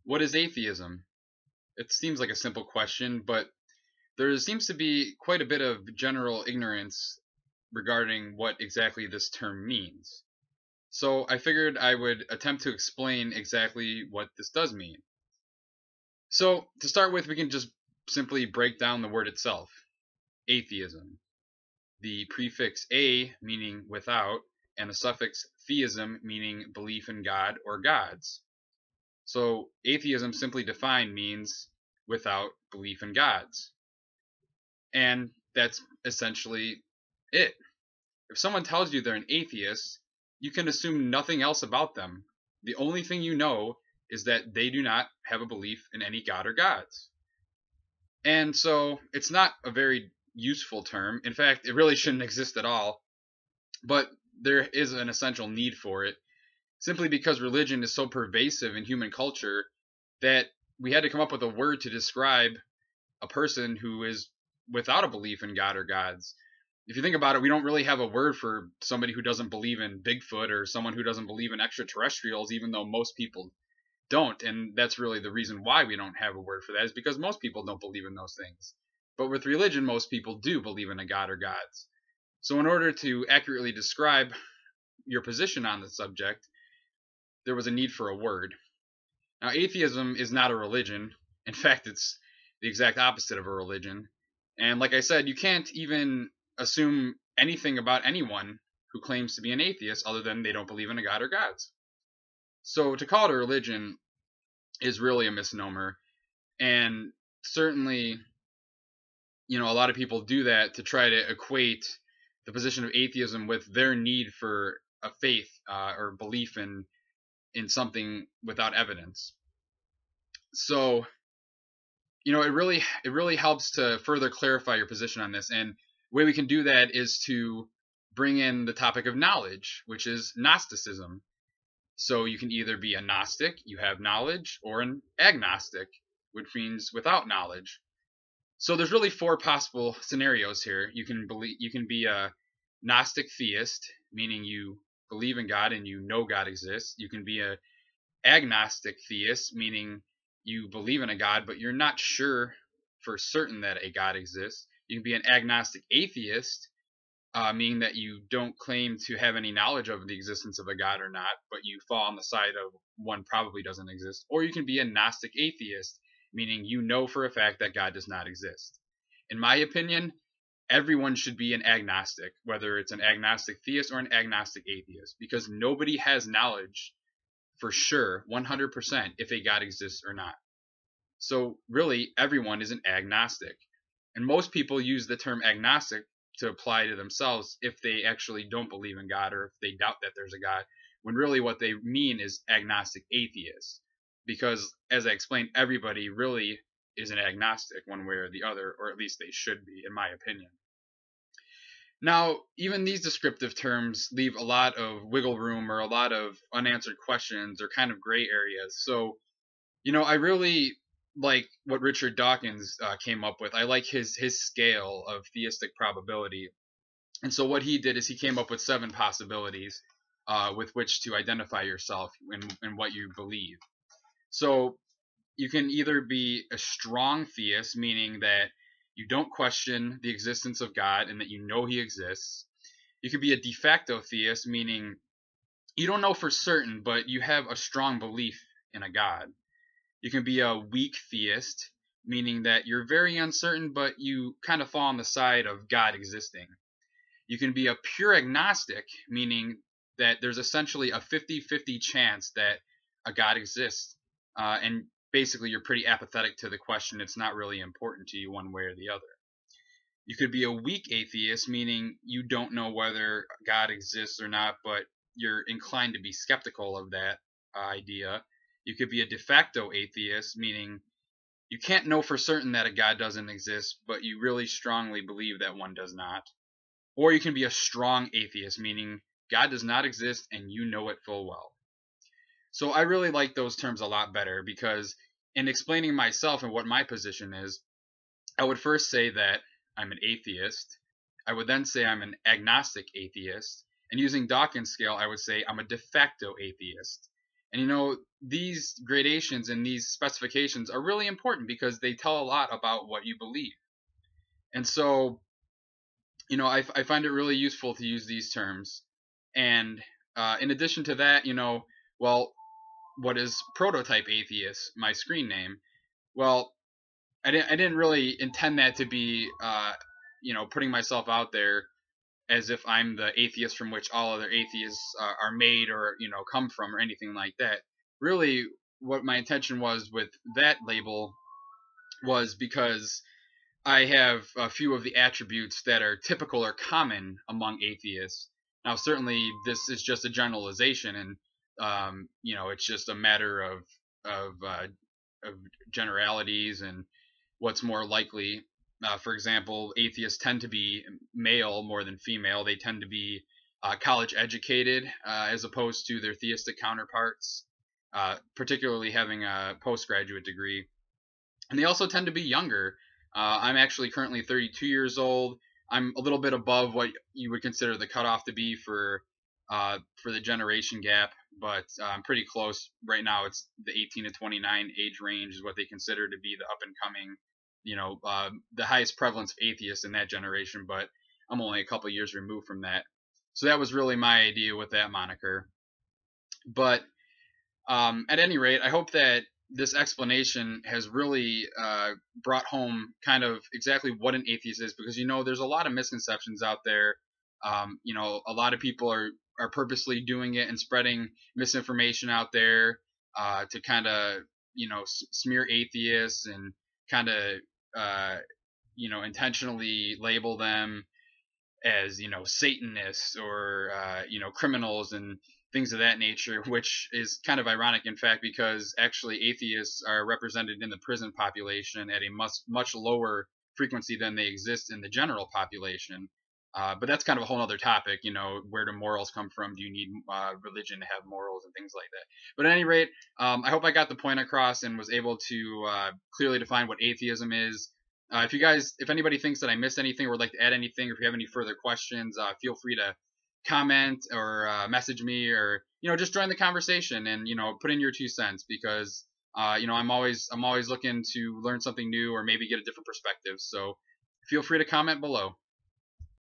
What is atheism? It seems like a simple question, but there seems to be quite a bit of general ignorance regarding what exactly this term means. So I figured I would attempt to explain exactly what this does mean. So to start with, we can just simply break down the word itself, atheism. The prefix a meaning without, and the suffix theism meaning belief in God or gods. So atheism simply defined means without belief in gods. And that's essentially it. If someone tells you they're an atheist, you can assume nothing else about them. The only thing you know is that they do not have a belief in any god or gods. And so it's not a very useful term. In fact, it really shouldn't exist at all. But there is an essential need for it, simply because religion is so pervasive in human culture that we had to come up with a word to describe a person who is without a belief in God or gods. If you think about it, we don't really have a word for somebody who doesn't believe in Bigfoot or someone who doesn't believe in extraterrestrials, even though most people don't. And that's really the reason why we don't have a word for that, is because most people don't believe in those things. But with religion, most people do believe in a god or gods. So in order to accurately describe your position on the subject, there was a need for a word. Now, atheism is not a religion. In fact, it's the exact opposite of a religion. And like I said, you can't even assume anything about anyone who claims to be an atheist other than they don't believe in a god or gods. So to call it a religion is really a misnomer. And certainly, a lot of people do that to try to equate the position of atheism with their need for a faith or belief in something without evidence. So, it really helps to further clarify your position on this. And the way we can do that is to bring in the topic of knowledge, which is Gnosticism. So you can either be a Gnostic, you have knowledge, or an agnostic, which means without knowledge. So there's really four possible scenarios here. You can be a Gnostic theist, meaning you believe in God and you know God exists. You can be a agnostic theist, meaning you believe in a God, but you're not sure for certain that a God exists. You can be an agnostic atheist, meaning that you don't claim to have any knowledge of the existence of a God or not, but you fall on the side of one probably doesn't exist. Or you can be a Gnostic atheist, meaning you know for a fact that God does not exist. In my opinion, everyone should be an agnostic, whether it's an agnostic theist or an agnostic atheist, because nobody has knowledge for sure, 100%, if a God exists or not. So really, everyone is an agnostic. And most people use the term agnostic to apply to themselves if they actually don't believe in God or if they doubt that there's a God, when really what they mean is agnostic atheist. Because, as I explained, everybody really is an agnostic one way or the other, or at least they should be, in my opinion. Now, even these descriptive terms leave a lot of wiggle room or a lot of unanswered questions or kind of gray areas. So, I really like what Richard Dawkins came up with. I like his scale of theistic probability. And so what he did is he came up with 7 possibilities with which to identify yourself in what you believe. So you can either be a strong theist, meaning that you don't question the existence of God and that you know he exists. You could be a de facto theist, meaning you don't know for certain, but you have a strong belief in a God. You can be a weak theist, meaning that you're very uncertain, but you kind of fall on the side of God existing. You can be a pure agnostic, meaning that there's essentially a 50-50 chance that a God exists. And basically, you're pretty apathetic to the question. It's not really important to you one way or the other. You could be a weak atheist, meaning you don't know whether God exists or not, but you're inclined to be skeptical of that idea. You could be a de facto atheist, meaning you can't know for certain that a God doesn't exist, but you really strongly believe that one does not. Or you can be a strong atheist, meaning God does not exist and you know it full well. So I really like those terms a lot better, because in explaining myself and what my position is, I would first say that I'm an atheist. I would then say I'm an agnostic atheist. And using Dawkins' scale, I would say I'm a de facto atheist, And these gradations and these specifications are really important because they tell a lot about what you believe. And so, I find it really useful to use these terms. And in addition to that, well, what is prototype atheist, my screen name? Well, I didn't really intend that to be, putting myself out there as if I'm the atheist from which all other atheists are made or, come from or anything like that. Really, what my intention was with that label was because I have a few of the attributes that are typical or common among atheists. Now, certainly, this is just a generalization, and it's just a matter of of generalities and what's more likely. For example, atheists tend to be male more than female. They tend to be college educated as opposed to their theistic counterparts, particularly having a postgraduate degree. And they also tend to be younger. I'm actually currently 32 years old. I'm a little bit above what you would consider the cutoff to be for the generation gap, but I'm pretty close right now. It's the 18 to 29 age range is what they consider to be the up and coming, the highest prevalence of atheists in that generation. But I'm only a couple years removed from that, so that was really my idea with that moniker. But at any rate, I hope that this explanation has really brought home kind of exactly what an atheist is, because there's a lot of misconceptions out there. A lot of people are purposely doing it and spreading misinformation out there to kind of smear atheists and kind of intentionally label them as Satanists or criminals and things of that nature, which is kind of ironic, in fact, because actually atheists are represented in the prison population at a much lower frequency than they exist in the general population. But that's kind of a whole other topic. Where do morals come from? Do you need religion to have morals and things like that? But at any rate, I hope I got the point across and was able to clearly define what atheism is. If anybody thinks that I missed anything or would like to add anything, or if you have any further questions, feel free to comment or message me, or just join the conversation and put in your 2 cents, because I'm always looking to learn something new or maybe get a different perspective. So feel free to comment below.